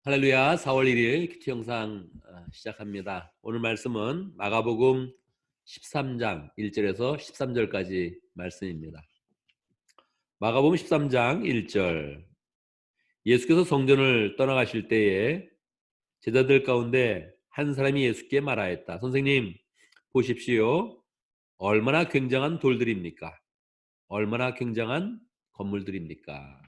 할렐루야. 4월 1일 큐티 영상 시작합니다. 오늘 말씀은 마가복음 13장 1절에서 13절까지 말씀입니다. 마가복음 13장 1절. 예수께서 성전을 떠나가실 때에 제자들 가운데 한 사람이 예수께 말하였다. 선생님, 보십시오. 얼마나 굉장한 돌들입니까? 얼마나 굉장한 건물들입니까?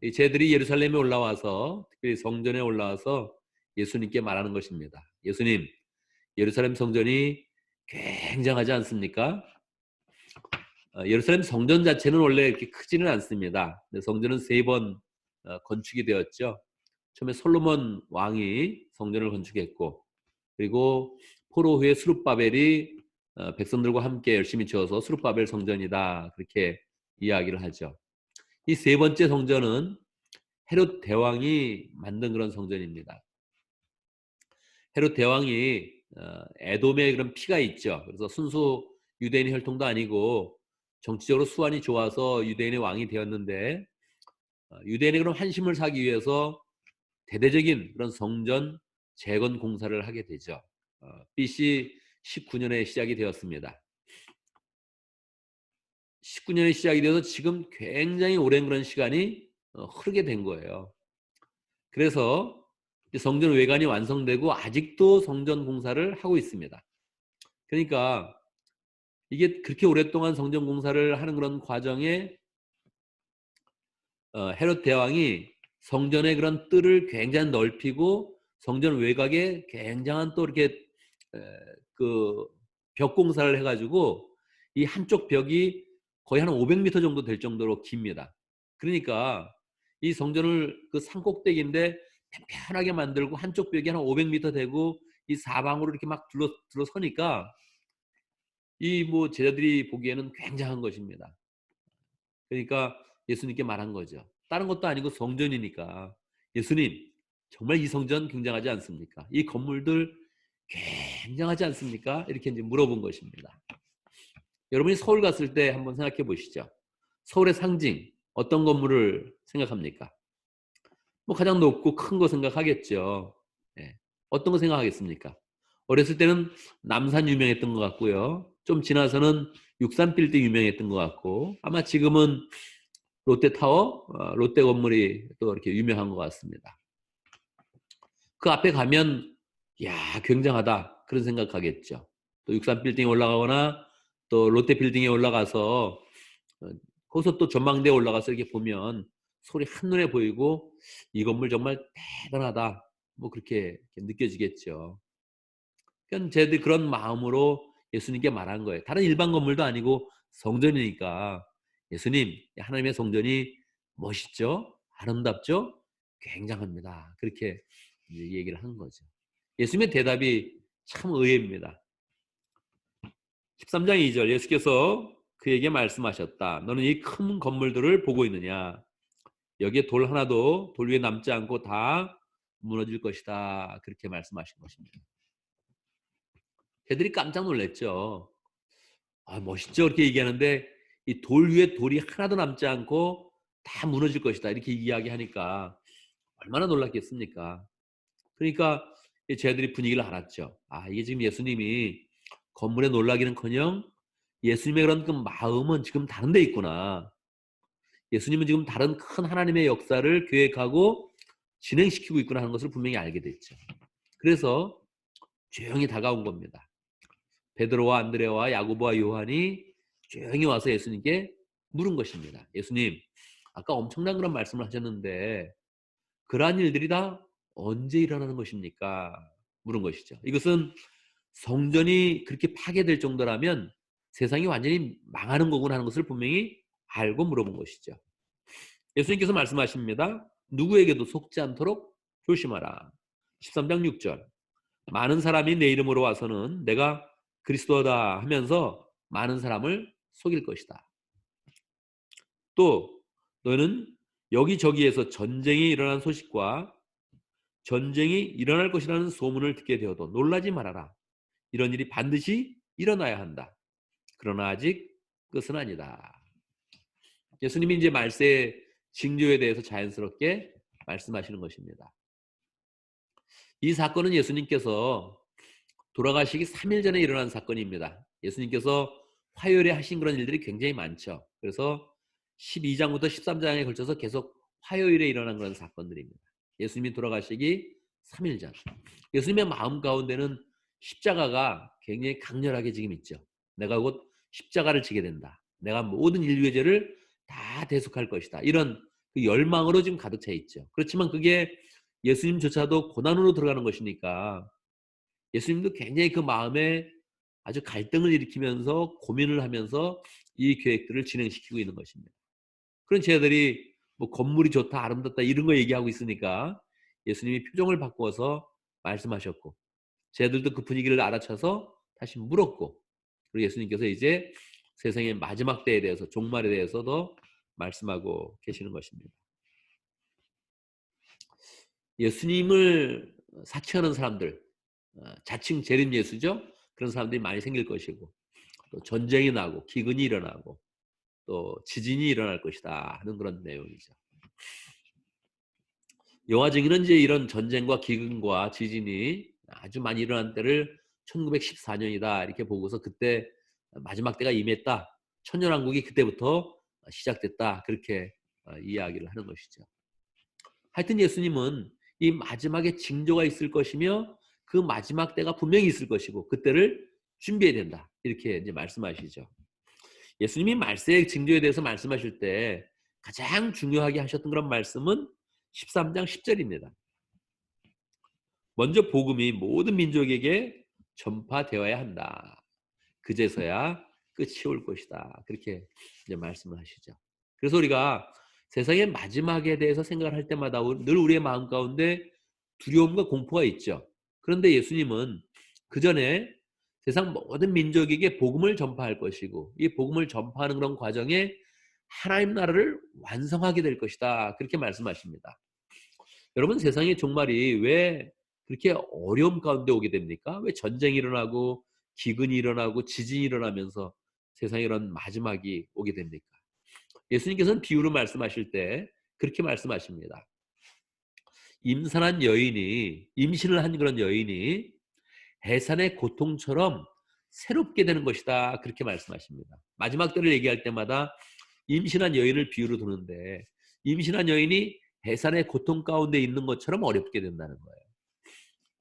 이 쟤들이 예루살렘에 올라와서, 특별히 성전에 올라와서 예수님께 말하는 것입니다. 예수님, 예루살렘 성전이 굉장하지 않습니까? 예루살렘 성전 자체는 원래 이렇게 크지는 않습니다. 근데 성전은 세 번 건축이 되었죠. 처음에 솔로몬 왕이 성전을 건축했고, 그리고 포로 후에 스룹바벨이 백성들과 함께 열심히 지어서 스룹바벨 성전이다, 그렇게 이야기를 하죠. 이 세 번째 성전은 헤롯 대왕이 만든 그런 성전입니다. 헤롯 대왕이 에돔의 그런 피가 있죠. 그래서 순수 유대인의 혈통도 아니고 정치적으로 수완이 좋아서 유대인의 왕이 되었는데, 유대인의 그런 환심을 사기 위해서 대대적인 그런 성전 재건 공사를 하게 되죠. BC 19년에 시작이 되었습니다. 19년에 시작이 되어서 지금 굉장히 오랜 그런 시간이 흐르게 된 거예요. 그래서 성전 외관이 완성되고 아직도 성전 공사를 하고 있습니다. 그러니까 이게 그렇게 오랫동안 성전 공사를 하는 그런 과정에 헤롯 대왕이 성전의 그런 뜰을 굉장히 넓히고 성전 외곽에 굉장한 또 이렇게 그 벽 공사를 해가지고 이 한쪽 벽이 거의 한 500m 정도 될 정도로 깁니다. 그러니까 이 성전을 그 산꼭대기인데 편편하게 만들고 한쪽 벽이 한 500m 되고 이 사방으로 이렇게 막 둘러서니까 이 뭐 제자들이 보기에는 굉장한 것입니다. 그러니까 예수님께 말한 거죠. 다른 것도 아니고 성전이니까, 예수님, 정말 이 성전 굉장하지 않습니까? 이 건물들 굉장하지 않습니까? 이렇게 이제 물어본 것입니다. 여러분이 서울 갔을 때 한번 생각해 보시죠. 서울의 상징, 어떤 건물을 생각합니까? 뭐 가장 높고 큰 거 생각하겠죠. 예. 어떤 거 생각하겠습니까? 어렸을 때는 남산 유명했던 것 같고요. 좀 지나서는 63빌딩 유명했던 것 같고, 아마 지금은 롯데타워, 롯데 건물이 또 이렇게 유명한 것 같습니다. 그 앞에 가면, 야, 굉장하다, 그런 생각하겠죠. 또 63빌딩에 올라가거나 또 롯데 빌딩에 올라가서 거기서 또 전망대에 올라가서 이렇게 보면 소리 한눈에 보이고 이 건물 정말 대단하다, 뭐 그렇게 느껴지겠죠. 그러니까 쟤들 그런 마음으로 예수님께 말한 거예요. 다른 일반 건물도 아니고 성전이니까, 예수님, 하나님의 성전이 멋있죠? 아름답죠? 굉장합니다. 그렇게 이제 얘기를 한 거죠. 예수님의 대답이 참 의외입니다. 13장 2절, 예수께서 그에게 말씀하셨다. 너는 이 큰 건물들을 보고 있느냐? 여기에 돌 하나도 돌 위에 남지 않고 다 무너질 것이다. 그렇게 말씀하신 것입니다. 걔들이 깜짝 놀랐죠. 아, 멋있죠? 이렇게 얘기하는데 이 돌 위에 돌이 하나도 남지 않고 다 무너질 것이다, 이렇게 이야기하니까 얼마나 놀랐겠습니까? 그러니까 쟤들이 분위기를 알았죠. 아, 이게 지금 예수님이 건물에 놀라기는커녕 예수님의 그런 그 마음은 지금 다른 데 있구나. 예수님은 지금 다른 큰 하나님의 역사를 계획하고 진행시키고 있구나 하는 것을 분명히 알게 됐죠. 그래서 조용히 다가온 겁니다. 베드로와 안드레와 야고보와 요한이 조용히 와서 예수님께 물은 것입니다. 예수님, 아까 엄청난 그런 말씀을 하셨는데 그러한 일들이 다 언제 일어나는 것입니까? 물은 것이죠. 이것은 성전이 그렇게 파괴될 정도라면 세상이 완전히 망하는 거구나 하는 것을 분명히 알고 물어본 것이죠. 예수님께서 말씀하십니다. 누구에게도 속지 않도록 조심하라. 13장 6절. 많은 사람이 내 이름으로 와서는 내가 그리스도다 하면서 많은 사람을 속일 것이다. 또 너는 여기저기에서 전쟁이 일어난 소식과 전쟁이 일어날 것이라는 소문을 듣게 되어도 놀라지 말아라. 이런 일이 반드시 일어나야 한다. 그러나 아직 끝은 아니다. 예수님이 이제 말세의 징조에 대해서 자연스럽게 말씀하시는 것입니다. 이 사건은 예수님께서 돌아가시기 3일 전에 일어난 사건입니다. 예수님께서 화요일에 하신 그런 일들이 굉장히 많죠. 그래서 12장부터 13장에 걸쳐서 계속 화요일에 일어난 그런 사건들입니다. 예수님이 돌아가시기 3일 전. 예수님의 마음 가운데는 십자가가 굉장히 강렬하게 지금 있죠. 내가 곧 십자가를 지게 된다. 내가 모든 인류의 죄를 다 대속할 것이다. 이런 그 열망으로 지금 가득 차 있죠. 그렇지만 그게 예수님조차도 고난으로 들어가는 것이니까 예수님도 굉장히 그 마음에 아주 갈등을 일으키면서 고민을 하면서 이 계획들을 진행시키고 있는 것입니다. 그런 제자들이 뭐 건물이 좋다, 아름답다 이런 거 얘기하고 있으니까 예수님이 표정을 바꾸어서 말씀하셨고 제자들도 그 분위기를 알아차서 다시 물었고 그리고 예수님께서 이제 세상의 마지막 때에 대해서 종말에 대해서도 말씀하고 계시는 것입니다. 예수님을 사칭하는 사람들, 자칭 재림 예수죠. 그런 사람들이 많이 생길 것이고 또 전쟁이 나고 기근이 일어나고 또 지진이 일어날 것이다 하는 그런 내용이죠. 여호와 증인은 이제 이런 전쟁과 기근과 지진이 아주 많이 일어난 때를 1914년이다 이렇게 보고서 그때 마지막 때가 임했다. 천년왕국이 그때부터 시작됐다. 그렇게 이야기를 하는 것이죠. 하여튼 예수님은 이 마지막에 징조가 있을 것이며 그 마지막 때가 분명히 있을 것이고 그때를 준비해야 된다. 이렇게 이제 말씀하시죠. 예수님이 말세의 징조에 대해서 말씀하실 때 가장 중요하게 하셨던 그런 말씀은 13장 10절입니다. 먼저 복음이 모든 민족에게 전파되어야 한다. 그제서야 끝이 올 것이다. 그렇게 이제 말씀을 하시죠. 그래서 우리가 세상의 마지막에 대해서 생각을 할 때마다 늘 우리의 마음 가운데 두려움과 공포가 있죠. 그런데 예수님은 그 전에 세상 모든 민족에게 복음을 전파할 것이고 이 복음을 전파하는 그런 과정에 하나님 나라를 완성하게 될 것이다. 그렇게 말씀하십니다. 여러분 세상의 종말이 왜 그렇게 어려움 가운데 오게 됩니까? 왜 전쟁이 일어나고 기근이 일어나고 지진이 일어나면서 세상에 이런 마지막이 오게 됩니까? 예수님께서는 비유로 말씀하실 때 그렇게 말씀하십니다. 임산한 여인이 임신을 한 그런 여인이 해산의 고통처럼 새롭게 되는 것이다. 그렇게 말씀하십니다. 마지막 때를 얘기할 때마다 임신한 여인을 비유로 두는데 임신한 여인이 해산의 고통 가운데 있는 것처럼 어렵게 된다는 거예요.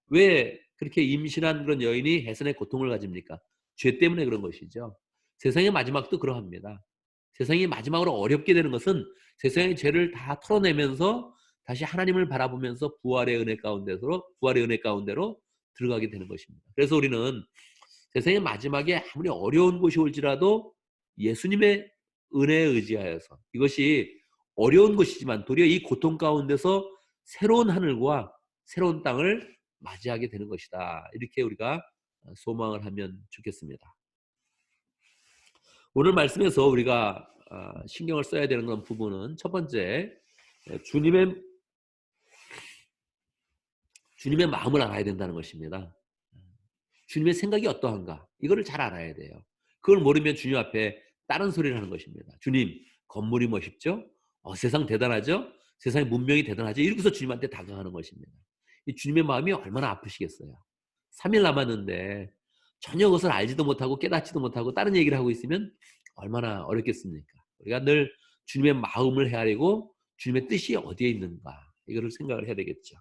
왜 그렇게 임신한 그런 여인이 해산의 고통을 가집니까? 죄 때문에 그런 것이죠. 세상의 마지막도 그러합니다. 세상이 마지막으로 어렵게 되는 것은 세상의 죄를 다 털어내면서 다시 하나님을 바라보면서 부활의 은혜 가운데로 들어가게 되는 것입니다. 그래서 우리는 세상의 마지막에 아무리 어려운 곳이 올지라도 예수님의 은혜에 의지하여서 이것이 어려운 것이지만 도리어 이 고통 가운데서 새로운 하늘과 새로운 땅을 맞이하게 되는 것이다. 이렇게 우리가 소망을 하면 좋겠습니다. 오늘 말씀에서 우리가 신경을 써야 되는 그런 부분은 첫 번째 주님의 마음을 알아야 된다는 것입니다. 주님의 생각이 어떠한가 이거를 잘 알아야 돼요. 그걸 모르면 주님 앞에 다른 소리를 하는 것입니다. 주님 건물이 멋있죠? 세상 대단하죠? 세상의 문명이 대단하죠? 이러고서 주님한테 다가가는 것입니다. 이 주님의 마음이 얼마나 아프시겠어요. 3일 남았는데 전혀 그것을 알지도 못하고 깨닫지도 못하고 다른 얘기를 하고 있으면 얼마나 어렵겠습니까? 우리가 늘 주님의 마음을 헤아리고 주님의 뜻이 어디에 있는가 이거를 생각을 해야 되겠죠.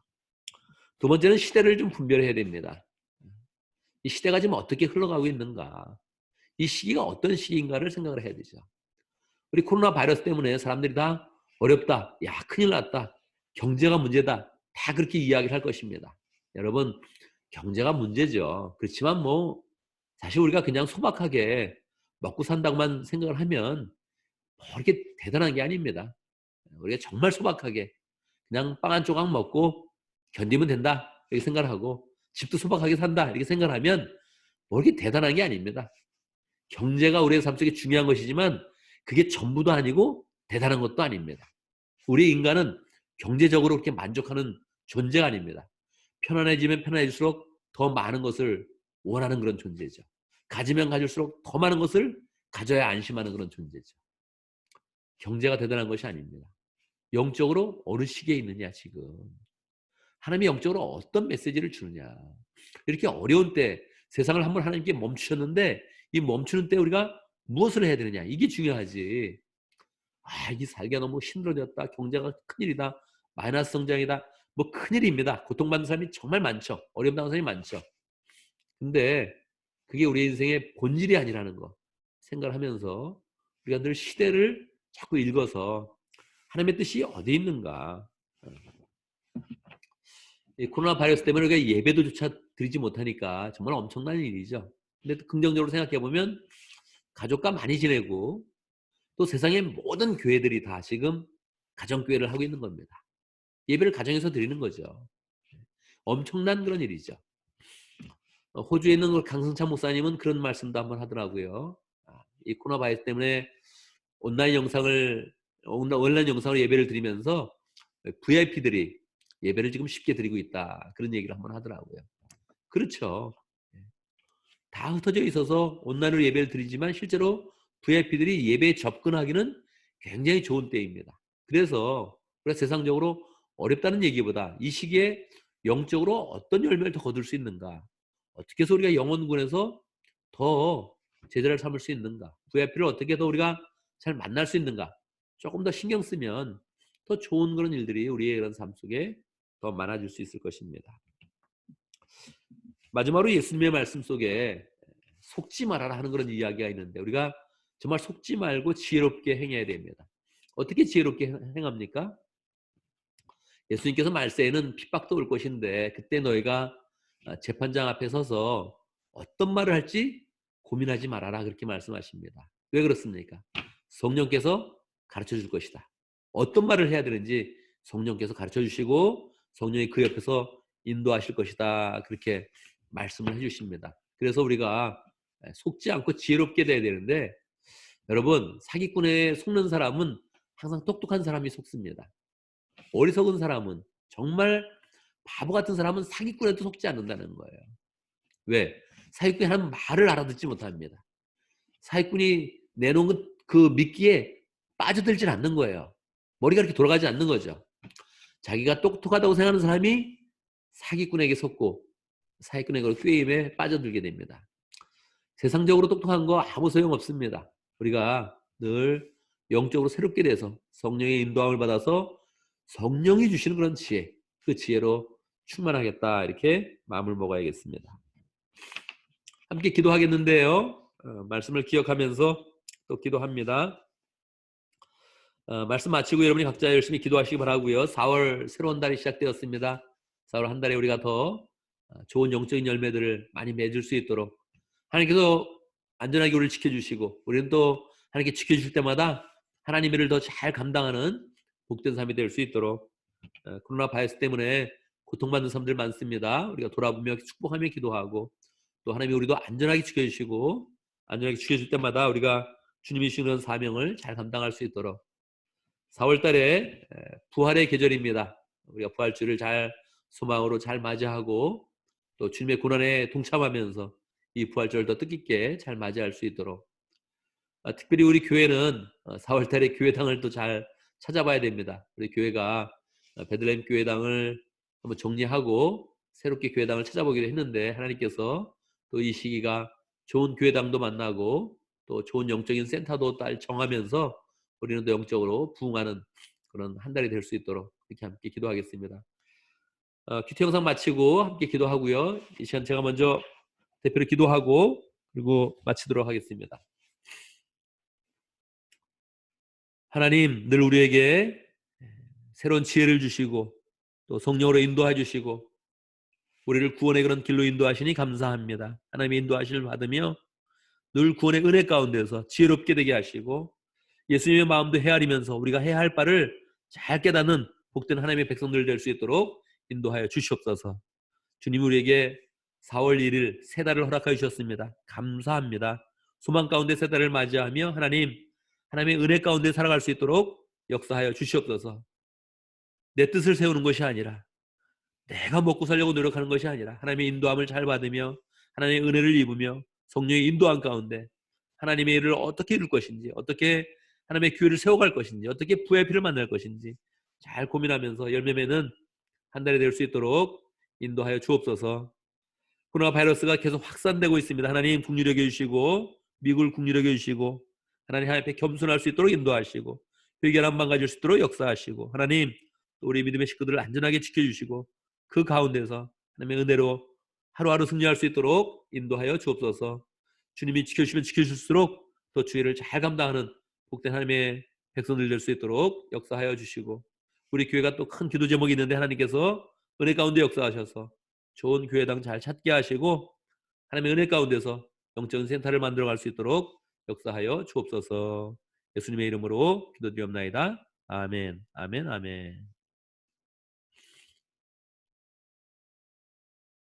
두 번째는 시대를 좀 분별해야 됩니다. 이 시대가 지금 어떻게 흘러가고 있는가 이 시기가 어떤 시기인가를 생각을 해야 되죠. 우리 코로나 바이러스 때문에 사람들이 다 어렵다, 야 큰일 났다, 경제가 문제다 다 그렇게 이야기를 할 것입니다. 여러분 경제가 문제죠. 그렇지만 뭐 사실 우리가 그냥 소박하게 먹고 산다고만 생각을 하면 뭐 이렇게 대단한 게 아닙니다. 우리가 정말 소박하게 그냥 빵 한 조각 먹고 견디면 된다 이렇게 생각을 하고 집도 소박하게 산다 이렇게 생각을 하면 뭐 이렇게 대단한 게 아닙니다. 경제가 우리의 삶 속에 중요한 것이지만 그게 전부도 아니고 대단한 것도 아닙니다. 우리 인간은 경제적으로 그렇게 만족하는 존재가 아닙니다. 편안해지면 편안해질수록 더 많은 것을 원하는 그런 존재죠. 가지면 가질수록 더 많은 것을 가져야 안심하는 그런 존재죠. 경제가 대단한 것이 아닙니다. 영적으로 어느 시기에 있느냐 지금. 하나님이 영적으로 어떤 메시지를 주느냐. 이렇게 어려운 때 세상을 한번 하나님께 멈추셨는데 이 멈추는 때 우리가 무엇을 해야 되느냐. 이게 중요하지. 아, 이게 살기가 너무 힘들어졌다. 경제가 큰일이다. 마이너스 성장이다. 뭐 큰일입니다. 고통받는 사람이 정말 많죠. 어려움 당하는 사람이 많죠. 근데 그게 우리 인생의 본질이 아니라는 거 생각을 하면서 우리가 늘 시대를 자꾸 읽어서 하나님의 뜻이 어디 있는가. 이 코로나 바이러스 때문에 우리가 예배도조차 드리지 못하니까 정말 엄청난 일이죠. 근데 또 긍정적으로 생각해보면 가족과 많이 지내고 또 세상의 모든 교회들이 다 지금 가정교회를 하고 있는 겁니다. 예배를 가정에서 드리는 거죠. 엄청난 그런 일이죠. 호주에 있는 강승찬 목사님은 그런 말씀도 한번 하더라고요. 이 코로나 바이러스 때문에 온라인 영상으로 예배를 드리면서 VIP들이 예배를 지금 쉽게 드리고 있다. 그런 얘기를 한번 하더라고요. 그렇죠. 다 흩어져 있어서 온라인으로 예배를 드리지만 실제로 VIP들이 예배에 접근하기는 굉장히 좋은 때입니다. 그래서 우리가 세상적으로 어렵다는 얘기보다 이 시기에 영적으로 어떤 열매를 더 거둘 수 있는가, 어떻게 해서 우리가 영혼군에서 더 제자를 삼을 수 있는가, VIP를 어떻게 더 우리가 잘 만날 수 있는가, 조금 더 신경 쓰면 더 좋은 그런 일들이 우리의 그런 삶 속에 더 많아질 수 있을 것입니다. 마지막으로 예수님의 말씀 속에 속지 말아라 하는 그런 이야기가 있는데 우리가 정말 속지 말고 지혜롭게 행해야 됩니다. 어떻게 지혜롭게 행합니까? 예수님께서 말세에는 핍박도 올 것인데 그때 너희가 재판장 앞에 서서 어떤 말을 할지 고민하지 말아라 그렇게 말씀하십니다. 왜 그렇습니까? 성령께서 가르쳐 줄 것이다. 어떤 말을 해야 되는지 성령께서 가르쳐 주시고 성령이 그 옆에서 인도하실 것이다 그렇게 말씀을 해주십니다. 그래서 우리가 속지 않고 지혜롭게 돼야 되는데 여러분 사기꾼에 속는 사람은 항상 똑똑한 사람이 속습니다. 어리석은 사람은 정말 바보 같은 사람은 사기꾼에도 속지 않는다는 거예요. 왜? 사기꾼이 하는 말을 알아듣지 못합니다. 사기꾼이 내놓은 그 미끼에 빠져들질 않는 거예요. 머리가 이렇게 돌아가지 않는 거죠. 자기가 똑똑하다고 생각하는 사람이 사기꾼에게 속고 사기꾼에게 꾀임에 빠져들게 됩니다. 세상적으로 똑똑한 거 아무 소용없습니다. 우리가 늘 영적으로 새롭게 돼서 성령의 인도함을 받아서 성령이 주시는 그런 지혜, 그 지혜로 충만하겠다 이렇게 마음을 먹어야겠습니다. 함께 기도하겠는데요. 말씀을 기억하면서 또 기도합니다. 말씀 마치고 여러분이 각자 열심히 기도하시기 바라고요. 4월 새로운 달이 시작되었습니다. 4월 한 달에 우리가 더 좋은 영적인 열매들을 많이 맺을 수 있도록 하나님께서 안전하게 우리를 지켜주시고 우리는 또 하나님께 지켜주실 때마다 하나님의 일을 더 잘 감당하는 복된 삶이 될 수 있도록 코로나 바이러스 때문에 고통받는 사람들 많습니다. 우리가 돌아보며 축복하며 기도하고 또 하나님이 우리도 안전하게 지켜주시고 안전하게 지켜줄 때마다 우리가 주님이 주시는 사명을 잘 감당할 수 있도록 4월 달에 부활의 계절입니다. 우리가 부활주를 잘 소망으로 잘 맞이하고 또 주님의 고난에 동참하면서 이 부활절을 더 뜻깊게 잘 맞이할 수 있도록 특별히 우리 교회는 4월 달에 교회당을 또 잘 찾아봐야 됩니다. 우리 교회가 베들레헴 교회당을 한번 정리하고 새롭게 교회당을 찾아보기로 했는데 하나님께서 또 이 시기가 좋은 교회당도 만나고 또 좋은 영적인 센터도 잘 정하면서 우리는 또 영적으로 부흥하는 그런 한 달이 될 수 있도록 이렇게 함께 기도하겠습니다. 큐티 영상 마치고 함께 기도하고요. 이 시간 제가 먼저 대표로 기도하고 그리고 마치도록 하겠습니다. 하나님 늘 우리에게 새로운 지혜를 주시고 또 성령으로 인도해 주시고 우리를 구원의 그런 길로 인도하시니 감사합니다. 하나님의 인도하심을 받으며 늘 구원의 은혜 가운데서 지혜롭게 되게 하시고 예수님의 마음도 헤아리면서 우리가 해야 할 바를 잘 깨닫는 복된 하나님의 백성들 될 수 있도록 인도하여 주시옵소서. 주님 우리에게 4월 1일 새 달을 허락하여 주셨습니다. 감사합니다. 소망 가운데 새 달을 맞이하며 하나님의 은혜 가운데 살아갈 수 있도록 역사하여 주시옵소서. 내 뜻을 세우는 것이 아니라 내가 먹고 살려고 노력하는 것이 아니라 하나님의 인도함을 잘 받으며 하나님의 은혜를 입으며 성령의 인도함 가운데 하나님의 일을 어떻게 이룰 것인지 어떻게 하나님의 교회를 세워갈 것인지 어떻게 VIP를 만날 것인지 잘 고민하면서 열매 맺는 한 달이 될 수 있도록 인도하여 주옵소서. 코로나 바이러스가 계속 확산되고 있습니다. 하나님 국률 여겨 주시고 미국을 국률 여겨 주시고 하나님 앞에 겸손할 수 있도록 인도하시고 회개란 망가질 수 있도록 역사하시고 하나님 또 우리 믿음의 식구들을 안전하게 지켜주시고 그 가운데서 하나님의 은혜로 하루하루 승리할 수 있도록 인도하여 주옵소서. 주님이 지켜주시면 지켜줄수록 더 주의를 잘 감당하는 복된 하나님의 백성들 될 수 있도록 역사하여 주시고 우리 교회가 또 큰 기도 제목이 있는데 하나님께서 은혜 가운데 역사하셔서 좋은 교회당 잘 찾게 하시고 하나님의 은혜 가운데서 영적인 센터를 만들어갈 수 있도록 역사하여 주옵소서. 예수님의 이름으로 기도드리옵나이다. 아멘, 아멘, 아멘.